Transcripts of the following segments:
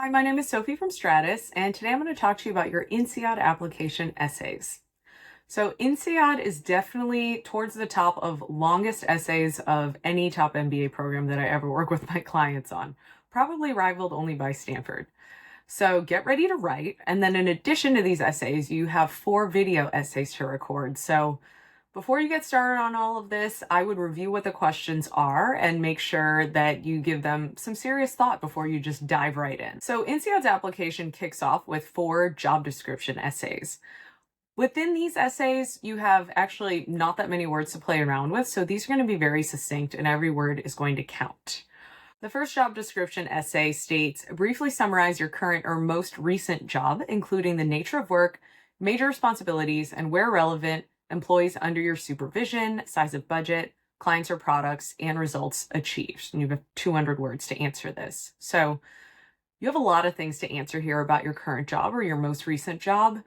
Hi, my name is Sophie from Stratus, and today I'm going to talk to you about your INSEAD application essays. So INSEAD is definitely towards the top of longest essays of any top MBA program that I ever work with my clients on, probably rivaled only by Stanford. So get ready to write, and then in addition to these essays, you have 4 video essays to record. So before you get started on all of this, I would review what the questions are and make sure that you give them some serious thought before you just dive right in. So INSEAD's application kicks off with 4 job description essays. Within these essays, you have actually not that many words to play around with, so these are going to be very succinct and every word is going to count. The first job description essay states, briefly summarize your current or most recent job, including the nature of work, major responsibilities, and where relevant, employees under your supervision, size of budget, clients or products, and results achieved. And you have 200 words to answer this. So you have a lot of things to answer here about your current job or your most recent job.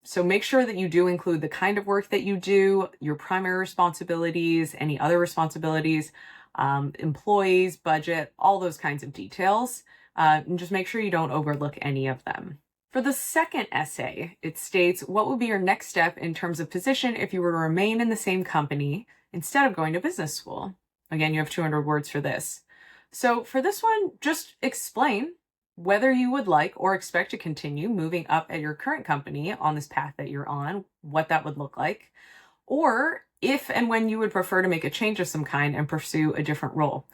So make sure that you do include the kind of work that you do, your primary responsibilities, any other responsibilities, employees, budget, all those kinds of details. And just make sure you don't overlook any of them. For the second essay, it states, what would be your next step in terms of position if you were to remain in the same company instead of going to business school? Again, you have 200 words for this. So for this one, just explain whether you would like or expect to continue moving up at your current company on this path that you're on, what that would look like, or if and when you would prefer to make a change of some kind and pursue a different role.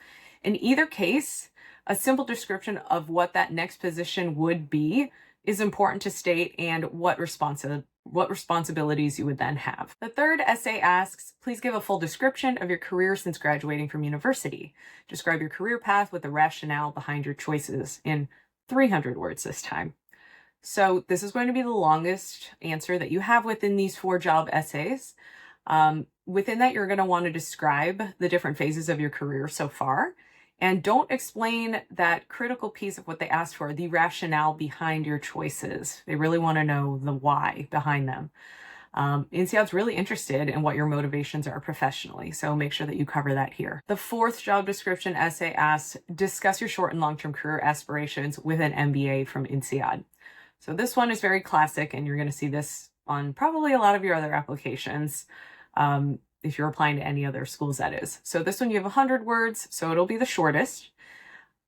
In either case, a simple description of what that next position would be is important to state and what responsibilities you would then have. The third essay asks, please give a full description of your career since graduating from university. Describe your career path with the rationale behind your choices in 300 words this time. So this is going to be the longest answer that you have within these 4 job essays. Within that, you're going to want to describe the different phases of your career so far. And don't explain that critical piece of what they asked for, the rationale behind your choices. They really want to know the why behind them. INSEAD's really interested in what your motivations are professionally, so make sure that you cover that here. The fourth job description essay asks, discuss your short and long-term career aspirations with an MBA from INSEAD. So this one is very classic, and you're going to see this on probably a lot of your other applications. If you're applying to any other schools, that is. So this one you have 100 words, so it'll be the shortest.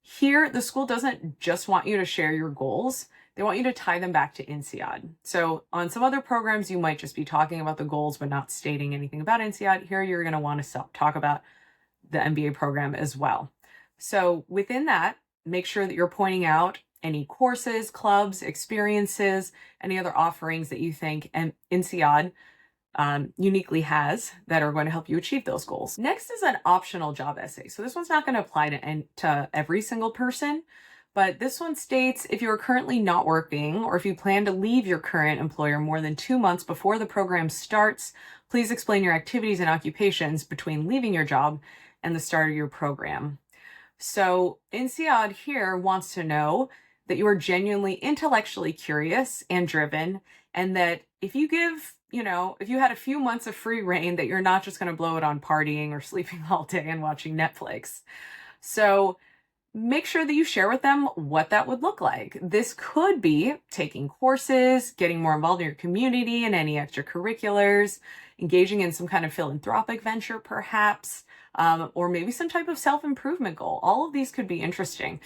Here, the school doesn't just want you to share your goals. They want you to tie them back to INSEAD. So on some other programs, you might just be talking about the goals, but not stating anything about INSEAD. Here, you're going to want to talk about the MBA program as well. So within that, make sure that you're pointing out any courses, clubs, experiences, any other offerings that you think INSEAD uniquely has that are going to help you achieve those goals. Next is an optional job essay. So this one's not going to apply to every single person, but this one states, if you are currently not working or if you plan to leave your current employer more than 2 months before the program starts, please explain your activities and occupations between leaving your job and the start of your program. So INSEAD here wants to know that you are genuinely intellectually curious and driven, and that if you give if you had a few months of free reign, that you're not just going to blow it on partying or sleeping all day and watching Netflix. So make sure that you share with them what that would look like. This could be taking courses, getting more involved in your community and any extracurriculars, engaging in some kind of philanthropic venture perhaps, or maybe some type of self-improvement goal. All of these could be interesting.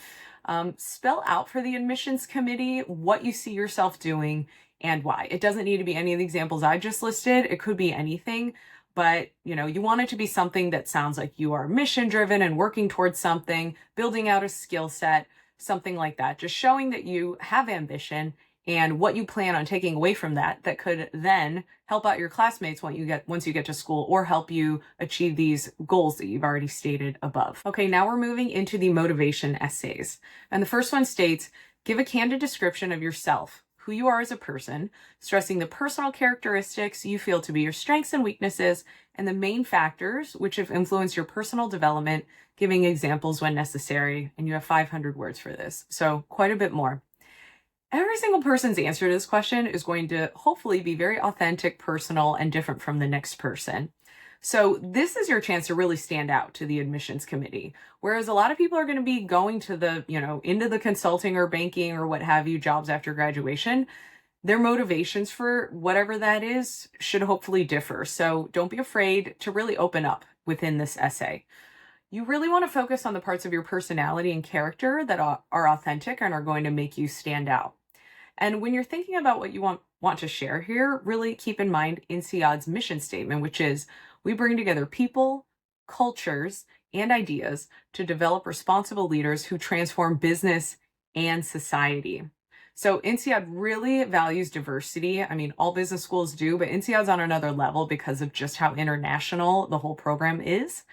Spell out for the admissions committee what you see yourself doing and why. It doesn't need to be any of the examples I just listed. It could be anything, but you want it to be something that sounds like you are mission driven and working towards something, building out a skill set, something like that. Just showing that you have ambition and what you plan on taking away from that could then help out your classmates once you get to school, or help you achieve these goals that you've already stated above. Okay, now we're moving into the motivation essays. And the first one states, give a candid description of yourself, who you are as a person, stressing the personal characteristics you feel to be your strengths and weaknesses, and the main factors which have influenced your personal development, giving examples when necessary. And you have 500 words for this, so quite a bit more. Every single person's answer to this question is going to hopefully be very authentic, personal, and different from the next person. So this is your chance to really stand out to the admissions committee. Whereas a lot of people are going to be going to the, into the consulting or banking or what have you jobs after graduation. Their motivations for whatever that is should hopefully differ. So don't be afraid to really open up within this essay. You really want to focus on the parts of your personality and character that are authentic and are going to make you stand out. And when you're thinking about what you want to share here, really keep in mind INSEAD's mission statement, which is we bring together people, cultures, and ideas to develop responsible leaders who transform business and society. So INSEAD really values diversity. I mean, all business schools do, but INSEAD's on another level because of just how international the whole program is.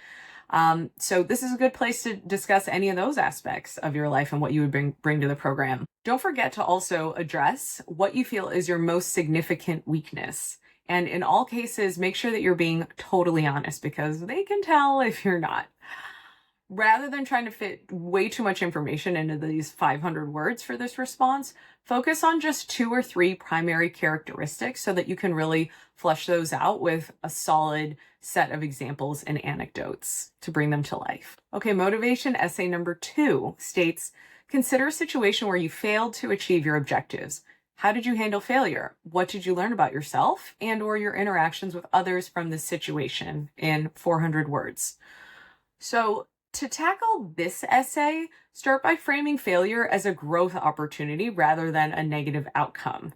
So this is a good place to discuss any of those aspects of your life and what you would bring to the program. Don't forget to also address what you feel is your most significant weakness. And in all cases, make sure that you're being totally honest because they can tell if you're not. Rather than trying to fit way too much information into these 500 words for this response, focus on just 2 or 3 primary characteristics so that you can really flesh those out with a solid set of examples and anecdotes to bring them to life. Okay, motivation essay number 2 states, consider a situation where you failed to achieve your objectives. How did you handle failure? What did you learn about yourself and or your interactions with others from this situation in 400 words? So to tackle this essay, start by framing failure as a growth opportunity rather than a negative outcome.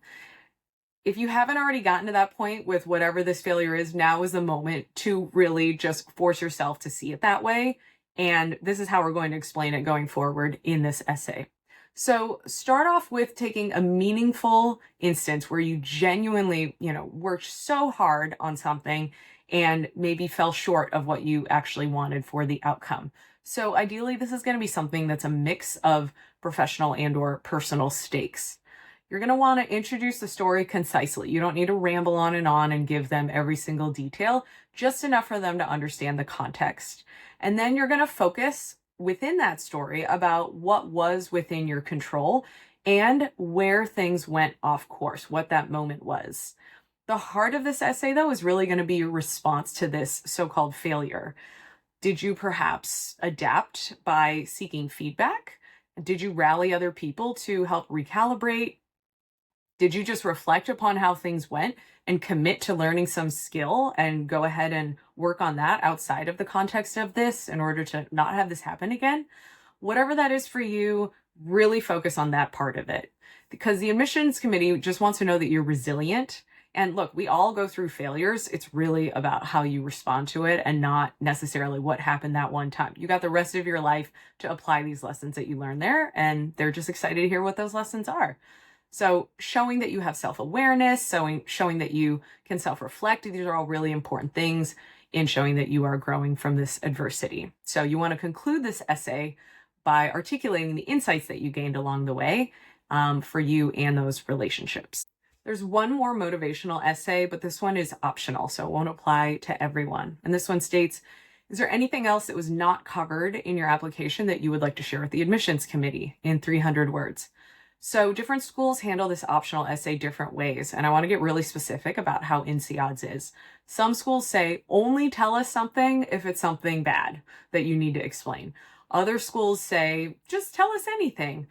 If you haven't already gotten to that point with whatever this failure is, now is the moment to really just force yourself to see it that way. And this is how we're going to explain it going forward in this essay. So start off with taking a meaningful instance where you genuinely, worked so hard on something and maybe fell short of what you actually wanted for the outcome. So ideally, this is going to be something that's a mix of professional and or personal stakes. You're going to want to introduce the story concisely. You don't need to ramble on and give them every single detail, just enough for them to understand the context. And then you're going to focus within that story about what was within your control and where things went off course, what that moment was. The heart of this essay, though, is really going to be your response to this so-called failure. Did you perhaps adapt by seeking feedback? Did you rally other people to help recalibrate? Did you just reflect upon how things went and commit to learning some skill and go ahead and work on that outside of the context of this in order to not have this happen again? Whatever that is for you, really focus on that part of it because the admissions committee just wants to know that you're resilient. And look, we all go through failures. It's really about how you respond to it and not necessarily what happened that one time. You got the rest of your life to apply these lessons that you learned there, and they're just excited to hear what those lessons are. So showing that you have self-awareness, showing that you can self-reflect, these are all really important things in showing that you are growing from this adversity. So you want to conclude this essay by articulating the insights that you gained along the way for you and those relationships. There's one more motivational essay, but this one is optional, so it won't apply to everyone. And this one states, is there anything else that was not covered in your application that you would like to share with the admissions committee in 300 words? So different schools handle this optional essay different ways, and I want to get really specific about how INSEAD's is. Some schools say, only tell us something if it's something bad that you need to explain. Other schools say, just tell us anything.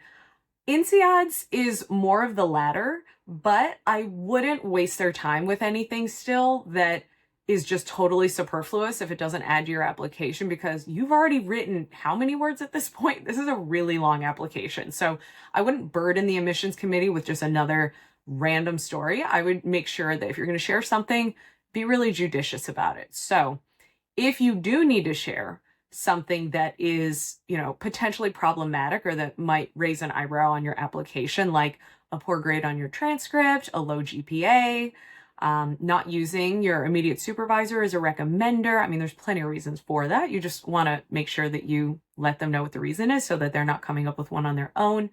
INSEAD's is more of the latter, but I wouldn't waste their time with anything still that is just totally superfluous if it doesn't add to your application because you've already written how many words at this point? This is a really long application. So I wouldn't burden the admissions committee with just another random story. I would make sure that if you're going to share something, be really judicious about it. So if you do need to share something that is, potentially problematic or that might raise an eyebrow on your application, like a poor grade on your transcript, a low GPA, not using your immediate supervisor as a recommender. I mean, there's plenty of reasons for that. You just want to make sure that you let them know what the reason is so that they're not coming up with one on their own.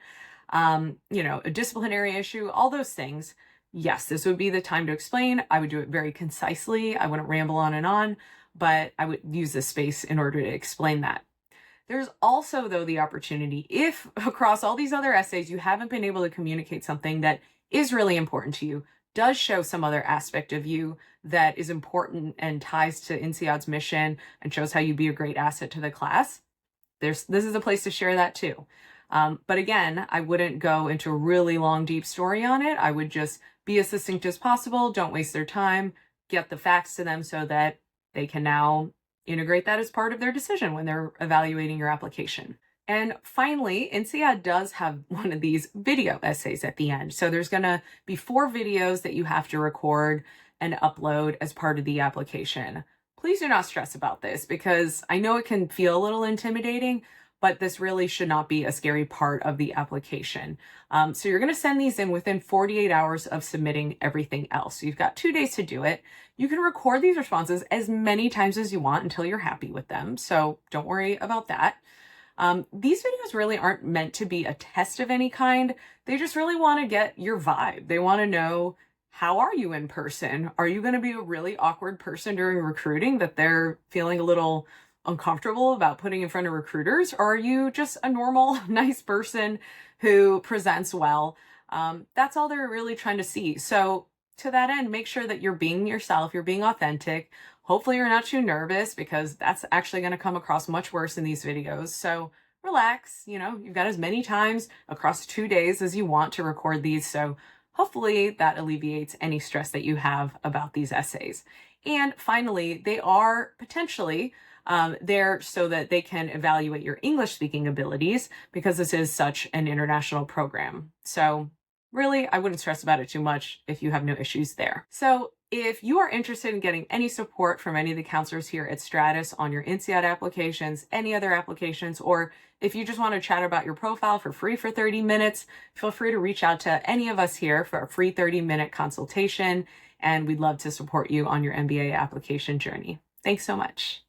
A disciplinary issue, all those things. Yes, this would be the time to explain. I would do it very concisely. I wouldn't ramble on, but I would use this space in order to explain that. There's also, though, the opportunity, if across all these other essays you haven't been able to communicate something that is really important to you, does show some other aspect of you that is important and ties to INSEAD's mission and shows how you'd be a great asset to the class, this is a place to share that too. But again, I wouldn't go into a really long, deep story on it. I would just be as succinct as possible. Don't waste their time. Get the facts to them so that they can now integrate that as part of their decision when they're evaluating your application. And finally, INSEAD does have one of these video essays at the end. So there's going to be 4 videos that you have to record and upload as part of the application. Please do not stress about this because I know it can feel a little intimidating, but this really should not be a scary part of the application. So you're going to send these in within 48 hours of submitting everything else. So you've got 2 days to do it. You can record these responses as many times as you want until you're happy with them. So don't worry about that. These videos really aren't meant to be a test of any kind. They just really want to get your vibe. They want to know, how are you in person? Are you going to be a really awkward person during recruiting that they're feeling a little uncomfortable about putting in front of recruiters? Or are you just a normal, nice person who presents well? That's all they're really trying to see. So to that end, make sure that you're being yourself, you're being authentic. Hopefully you're not too nervous because that's actually going to come across much worse in these videos. So relax, you've got as many times across 2 days as you want to record these. So hopefully that alleviates any stress that you have about these essays. And finally, they are potentially there so that they can evaluate your English speaking abilities because this is such an international program. So really, I wouldn't stress about it too much if you have no issues there. So if you are interested in getting any support from any of the counselors here at Stratus on your INSEAD applications, any other applications, or if you just want to chat about your profile for free for 30 minutes, feel free to reach out to any of us here for a free 30-minute consultation, and we'd love to support you on your MBA application journey. Thanks so much.